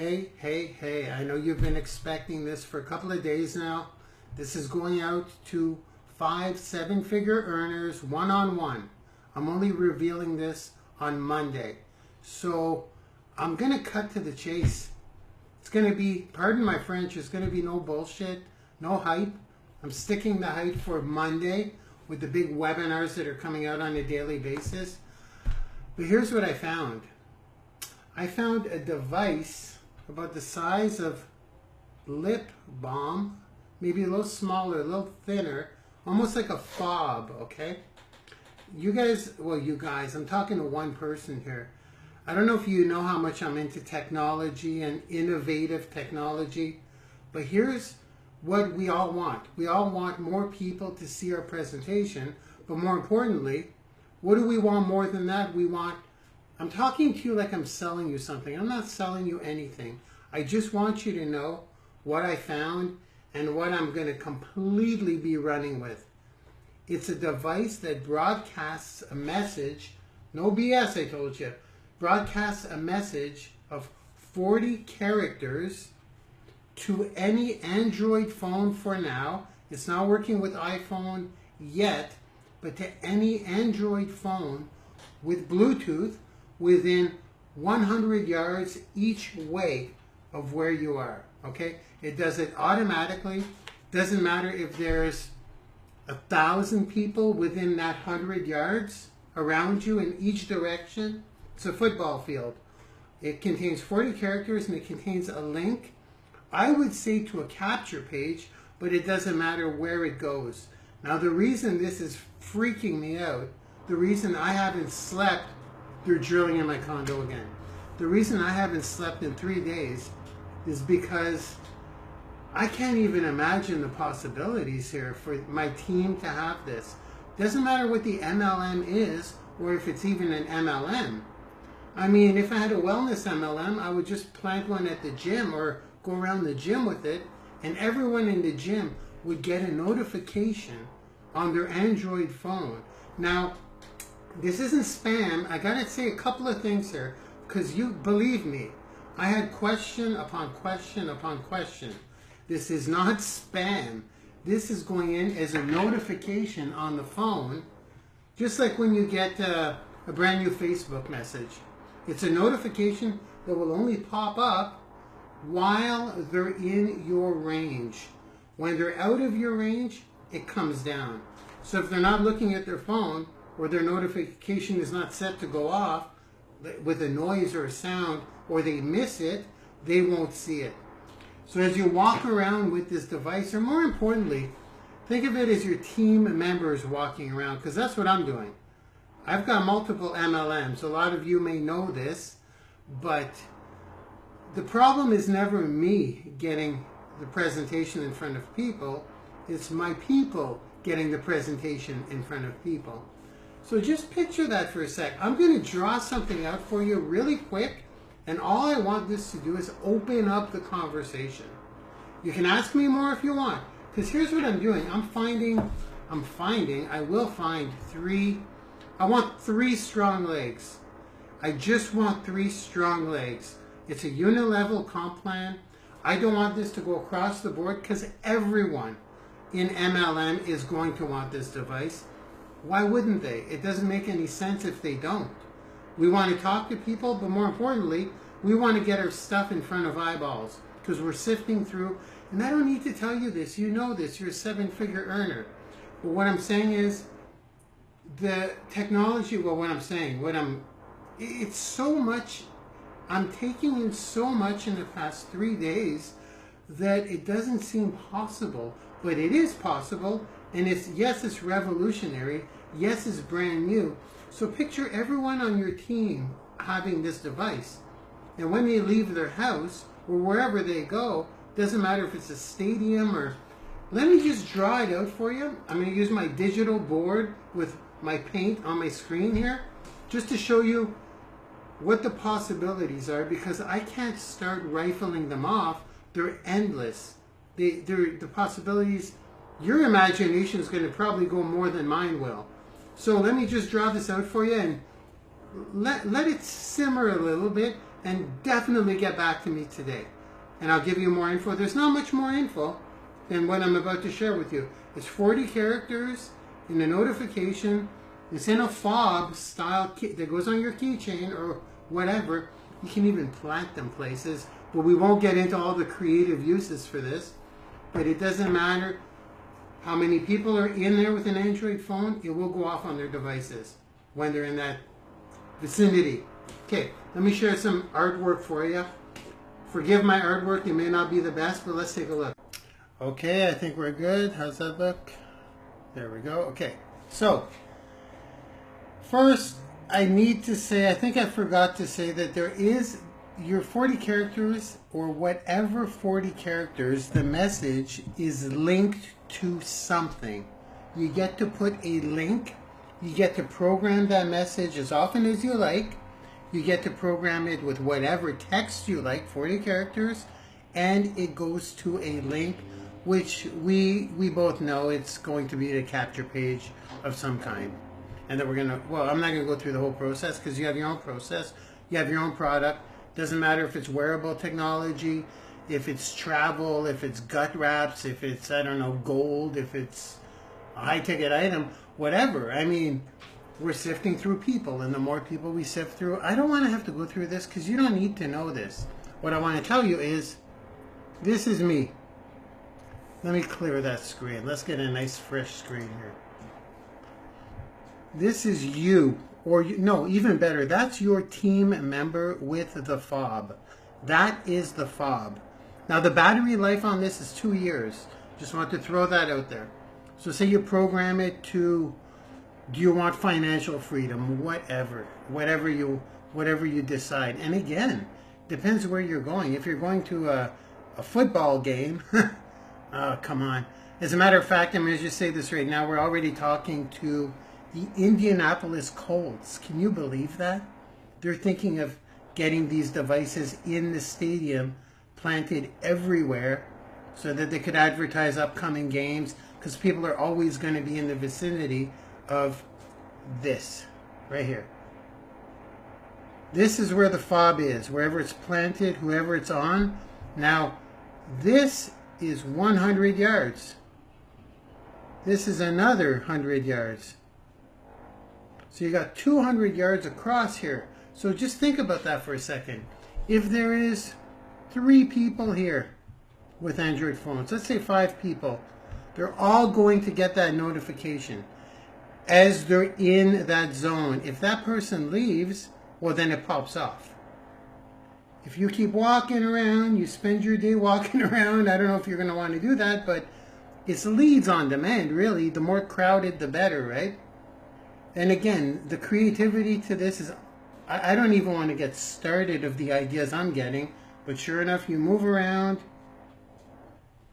Hey, I know you've been expecting this for a couple of days now. This is going out to 5 7-figure earners one-on-one. I'm only revealing this on Monday. So I'm going to cut to the chase. It's going to be, pardon my French, it's going to be no bullshit, no hype. I'm sticking the hype for Monday with the big webinars that are coming out on a daily basis. But here's what I found. I found a device about the size of lip balm, maybe a little smaller, a little thinner, almost like a fob, okay? You guys, I'm talking to one person here. I don't know if you know how much I'm into technology and innovative technology, but here's what we all want. We all want more people to see our presentation, but more importantly, what do we want more than that? I'm talking to you like I'm selling you something. I'm not selling you anything. I just want you to know what I found and what I'm going to completely be running with. It's a device that broadcasts a message, no BS I told you, broadcasts a message of 40 characters to any Android phone for now. It's not working with iPhone yet, but to any Android phone with Bluetooth within 100 yards each way of where you are, okay? It does it automatically. Doesn't matter if there's 1,000 people within that 100 yards around you in each direction. It's a football field. It contains 40 characters and it contains a link, I would say, to a capture page, but it doesn't matter where it goes. Now the reason this is freaking me out, the reason I haven't slept, they're drilling in my condo again. The reason I haven't slept in 3 days is because I can't even imagine the possibilities here for my team to have this. Doesn't matter what the MLM is or if it's even an MLM. I mean, if I had a wellness MLM, I would just plant one at the gym or go around the gym with it, and everyone in the gym would get a notification on their Android phone. Now, this isn't spam. I gotta say a couple of things here, because you believe me, I had question upon question upon question. This is not spam. This is going in as a notification on the phone, just like when you get a brand new Facebook message. It's a notification that will only pop up while they're in your range. When they're out of your range, it comes down. So if they're not looking at their phone, or their notification is not set to go off with a noise or a sound, or they miss it, they won't see it. So as you walk around with this device, or more importantly, think of it as your team members walking around, because that's what I'm doing. I've got multiple MLMs. A lot of you may know this, but the problem is never me getting the presentation in front of people. It's my people getting the presentation in front of people. So just picture that for a sec. I'm going to draw something out for you really quick, and all I want this to do is open up the conversation. You can ask me more if you want, because here's what I'm doing. I will find I want 3 strong legs. I just want 3 strong legs. It's a unilevel comp plan. I don't want this to go across the board because everyone in MLM is going to want this device. Why wouldn't they? It doesn't make any sense if they don't. We want to talk to people, but more importantly, we want to get our stuff in front of eyeballs because we're sifting through. And I don't need to tell you this. You know this. You're a 7-figure earner. But what I'm saying is the technology, it's so much, I'm taking in so much in the past 3 days that it doesn't seem possible, but it is possible. And yes, it's revolutionary. Yes, it's brand new. So picture everyone on your team having this device. And when they leave their house or wherever they go, doesn't matter if it's a stadium or... Let me just draw it out for you. I'm going to use my digital board with my paint on my screen here just to show you what the possibilities are, because I can't start rifling them off. They're endless. The possibilities... Your imagination is going to probably go more than mine will. So let me just draw this out for you and let it simmer a little bit, and definitely get back to me today. And I'll give you more info. There's not much more info than what I'm about to share with you. It's 40 characters in a notification. It's in a fob style key that goes on your keychain or whatever. You can even plant them places, but we won't get into all the creative uses for this. But it doesn't matter how many people are in there with an Android phone, it will go off on their devices when they're in that vicinity. Okay, let me share some artwork for you. Forgive my artwork, it may not be the best, but let's take a look. Okay, I think we're good. How's that look? There we go. Okay, so first I need to say, I think I forgot to say that there is your 40 characters or whatever 40 characters, the message is linked to something. You get to put a link. You get to program that message as often as you like. You get to program it with whatever text you like, 40 characters, and it goes to a link which we both know it's going to be a capture page of some kind. And that we're going to, well, I'm not going to go through the whole process because you have your own process. You have your own product. Doesn't matter if it's wearable technology, if it's travel, if it's gut wraps, if it's, I don't know, gold, if it's a high-ticket item, whatever. I mean, we're sifting through people, and the more people we sift through, I don't want to have to go through this because you don't need to know this. What I want to tell you is, this is me. Let me clear that screen. Let's get a nice fresh screen here. This is you. Or, no, even better, that's your team member with the fob. That is the fob. Now, the battery life on this is 2 years. Just want to throw that out there. So say you program it to, do you want financial freedom? Whatever you decide. And again, depends where you're going. If you're going to a football game, oh, come on. As a matter of fact, I'm going to just say this right now. We're already talking to the Indianapolis Colts. Can you believe that? They're thinking of getting these devices in the stadium, planted everywhere, so that they could advertise upcoming games, because people are always going to be in the vicinity of this, right here. This is where the fob is, wherever it's planted, whoever it's on. Now, this is 100 yards. This is another 100 yards. So you got 200 yards across here. So just think about that for a second. If there is 3 people here with Android phones, let's say 5 people, they're all going to get that notification as they're in that zone. If that person leaves, well, then it pops off. If you keep walking around, you spend your day walking around, I don't know if you're going to want to do that, but it's leads on demand, really. The more crowded, the better, right? And again, the creativity to this is, I don't even want to get started of the ideas I'm getting, but sure enough, you move around.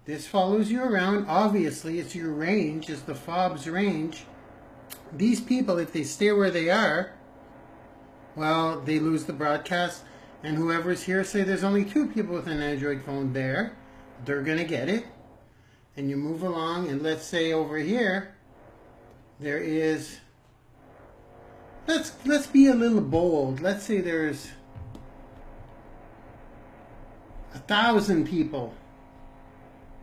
This follows you around. Obviously, it's your range, it's the fob's range. These people, if they stay where they are, well, they lose the broadcast. And whoever's here, say there's only 2 people with an Android phone there, they're going to get it. And you move along, and let's say over here, there is... Let's be a little bold. Let's say there's 1,000 people.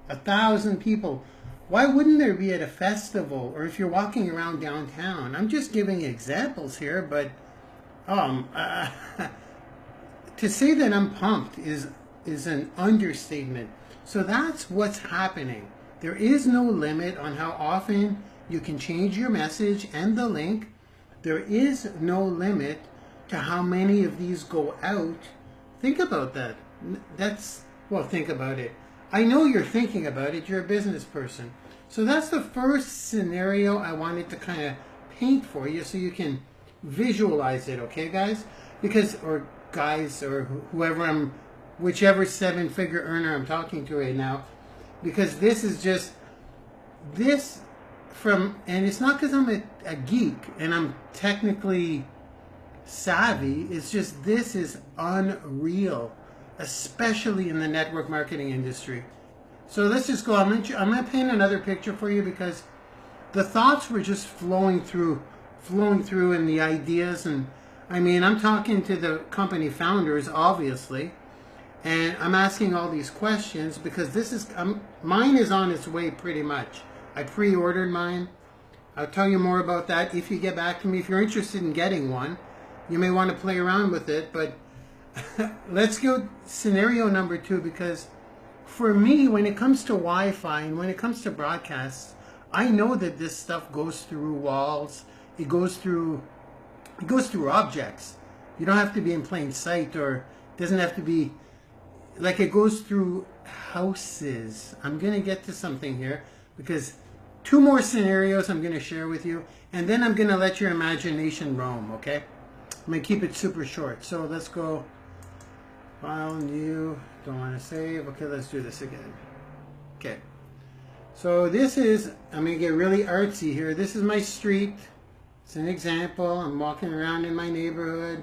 1,000 people. Why wouldn't there be at a festival or if you're walking around downtown? I'm just giving examples here, but to say that I'm pumped is an understatement. So that's what's happening. There is no limit on how often you can change your message and the link. There is no limit to how many of these go out. Think about that. Well, think about it. I know you're thinking about it. You're a business person. So that's the first scenario I wanted to kind of paint for you so you can visualize it, okay, guys? Because, or guys, or whoever whichever 7-figure earner I'm talking to right now, because this is just, and it's not because I'm a geek and I'm technically savvy, it's just this is unreal, especially in the network marketing industry. So let's just go, I'm going to paint another picture for you because the thoughts were just flowing through and the ideas, and I mean, I'm talking to the company founders, obviously, and I'm asking all these questions because this is mine is on its way pretty much. I pre-ordered mine. I'll tell you more about that if you get back to me. If you're interested in getting one, you may want to play around with it, but let's go scenario number 2, because for me, when it comes to Wi-Fi and when it comes to broadcasts, I know that this stuff goes through walls. It goes through objects. You don't have to be in plain sight, or it doesn't have to be like it goes through houses. I'm going to get to something here because 2 more scenarios I'm going to share with you, and then I'm going to let your imagination roam, okay? I'm going to keep it super short. So let's go file, new, don't want to save. Okay, let's do this again. Okay. So this is, I'm going to get really artsy here. This is my street. It's an example. I'm walking around in my neighborhood,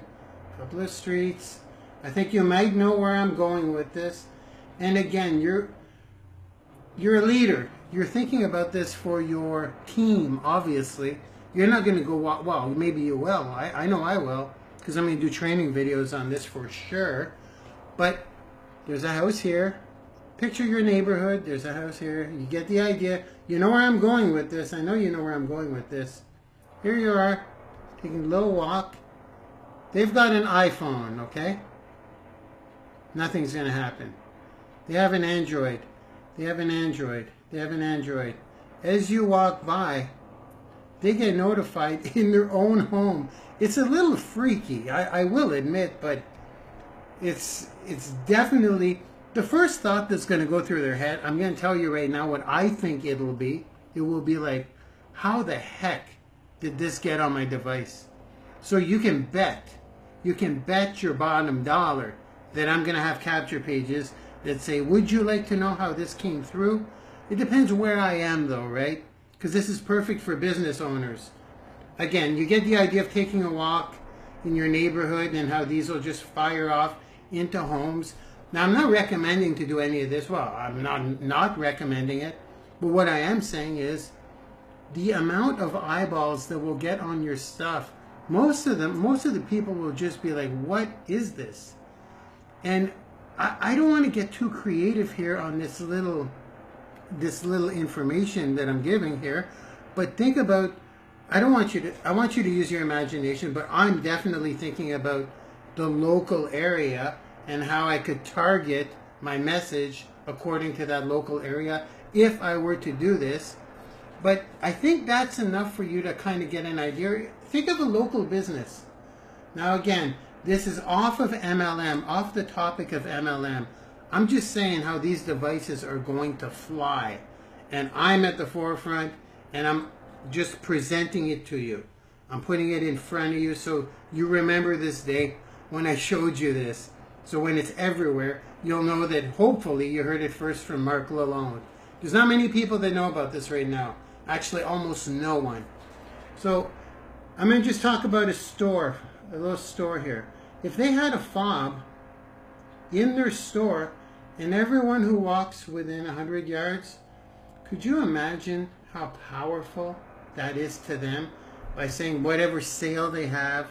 a couple of streets. I think you might know where I'm going with this. And again, you're a leader. You're thinking about this for your team, obviously. You're not going to go, well, maybe you will. I know I will, because I'm going to do training videos on this for sure. But there's a house here. Picture your neighborhood. There's a house here. You get the idea. You know where I'm going with this. I know you know where I'm going with this. Here you are, taking a little walk. They've got an iPhone, okay? Nothing's going to happen. They have an Android. They have an Android. They have an Android. As you walk by, they get notified in their own home. It's a little freaky, I will admit, but it's definitely the first thought that's going to go through their head. I'm going to tell you right now what I think it'll be. It will be like, how the heck did this get on my device? So you can bet your bottom dollar that I'm going to have capture pages that say, would you like to know how this came through? It depends where I am though, right? Because this is perfect for business owners. Again, you get the idea of taking a walk in your neighborhood and how these will just fire off into homes. Now, I'm not recommending to do any of this. Well, I'm not recommending it. But what I am saying is the amount of eyeballs that will get on your stuff, most of the people will just be like, what is this? And I don't want to get too creative here on this little information that I'm giving here, but think about, I want you to use your imagination, but I'm definitely thinking about the local area and how I could target my message according to that local area if I were to do this. But I think that's enough for you to kind of get an idea. Think of a local business. Now again, this is off of MLM, off the topic of MLM. I'm just saying how these devices are going to fly. And I'm at the forefront, and I'm just presenting it to you. I'm putting it in front of you so you remember this day when I showed you this. So when it's everywhere, you'll know that hopefully you heard it first from Mark Lalonde. There's not many people that know about this right now. Actually, almost no one. So I'm going to just talk about a store, a little store here. If they had a fob in their store and everyone who walks within 100 yards, could you imagine how powerful that is to them by saying whatever sale they have?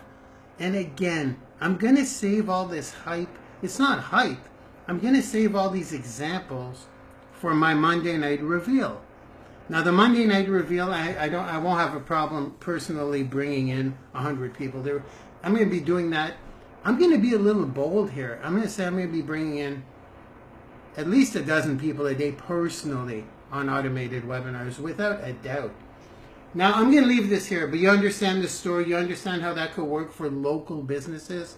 And again, I'm going to save all this hype. It's not hype. I'm going to save all these examples for my Monday night reveal. Now the Monday night reveal, I won't have a problem personally bringing in 100 people there. I'm going to be doing that. I'm going to be a little bold here. I'm going to say I'm going to be bringing in at least a dozen people a day personally on automated webinars, without a doubt. Now I'm going to leave this here, but you understand the story. You understand how that could work for local businesses.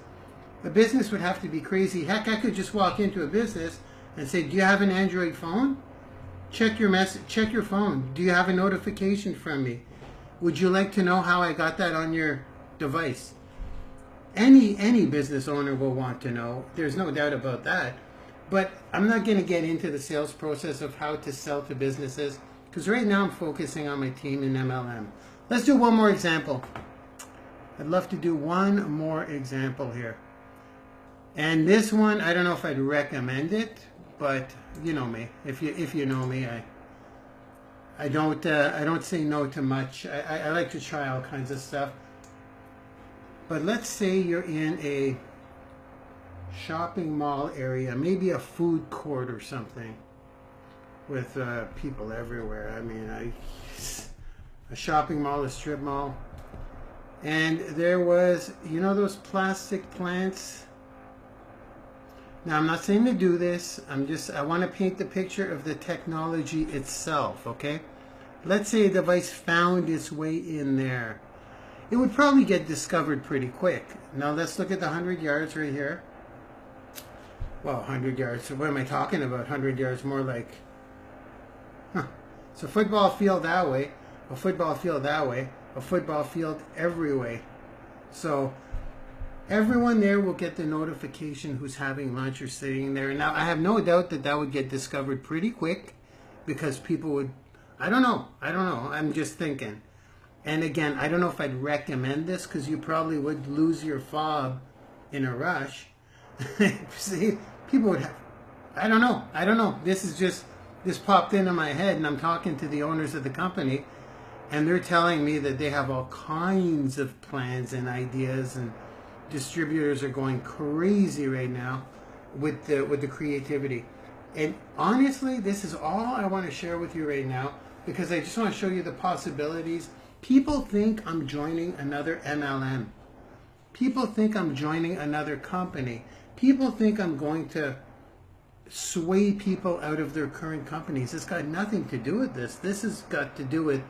A business would have to be crazy. Heck, I could just walk into a business and say, do you have an Android phone? Check your message. Check your phone. Do you have a notification from me? Would you like to know how I got that on your device? Any business owner will want to know. There's no doubt about that. But I'm not going to get into the sales process of how to sell to businesses, because right now I'm focusing on my team in MLM. Let's do one more example. I'd love to do one more example here. And this one, I don't know if I'd recommend it, but you know me. If you know me, I don't say no to much. I like to try all kinds of stuff. But let's say you're in a shopping mall area, maybe a food court or something, with people everywhere. I mean, a shopping mall, a strip mall. And there was, you know, those plastic plants. Now, I'm not saying to do this. I want to paint the picture of the technology itself, okay? Let's say a device found its way in there. It would probably get discovered pretty quick. Now, let's look at the 100 yards right here. Well, 100 yards. So what am I talking about? 100 yards, more like... It's a football field that way, a football field that way, a football field every way. So everyone there will get the notification who's having lunch or sitting there. Now, I have no doubt that that would get discovered pretty quick because people would, I don't know. I'm just thinking. And again, I don't know if I'd recommend this because you probably would lose your fob in a rush. See, people would have, I don't know. This popped into my head, and I'm talking to the owners of the company, and they're telling me that they have all kinds of plans and ideas, and distributors are going crazy right now with the creativity. And honestly, this is all I want to share with you right now because I just want to show you the possibilities. People think I'm joining another MLM. People think I'm joining another company. People think I'm going to sway people out of their current companies. It's got nothing to do with this. This has got to do with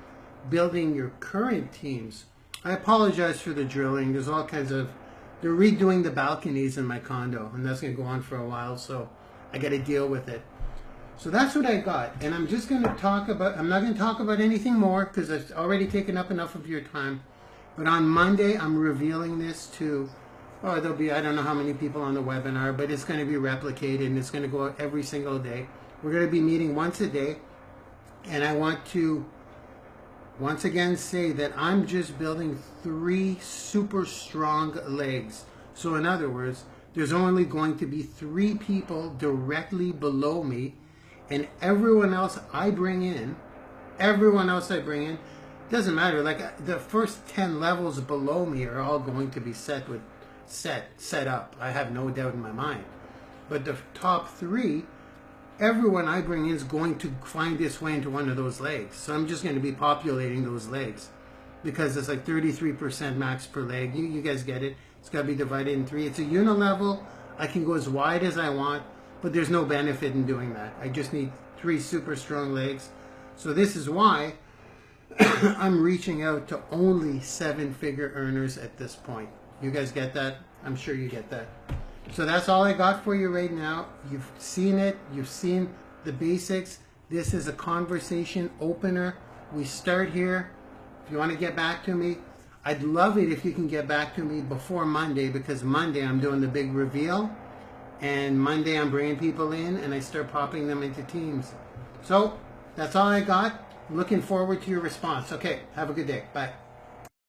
building your current teams. I apologize for the drilling. There's all kinds of... They're redoing the balconies in my condo, and that's going to go on for a while, so I got to deal with it. So that's what I got, and I'm just going to talk about... I'm not going to talk about anything more because I've already taken up enough of your time. But on Monday, I'm revealing this to... Oh, there'll be, I don't know how many people on the webinar, but it's going to be replicated, and it's going to go out every single day. We're going to be meeting once a day, and I want to once again say that I'm just building 3 super strong legs. So in other words, there's only going to be 3 people directly below me, and everyone else I bring in, doesn't matter. Like the first 10 levels below me are all going to be set up. I have no doubt in my mind. But the top 3, everyone I bring in is going to find its way into one of those legs. So I'm just going to be populating those legs because it's like 33% max per leg. You guys get it. It's got to be divided in 3. It's a unilevel. I can go as wide as I want, but there's no benefit in doing that. I just need 3 super strong legs. So this is why I'm reaching out to only 7-figure earners at this point. You guys get that? I'm sure you get that. So that's all I got for you right now. You've seen it. You've seen the basics. This is a conversation opener. We start here. If you want to get back to me, I'd love it if you can get back to me before Monday because Monday I'm doing the big reveal. And Monday I'm bringing people in and I start popping them into teams. So that's all I got. Looking forward to your response. Okay, have a good day. Bye.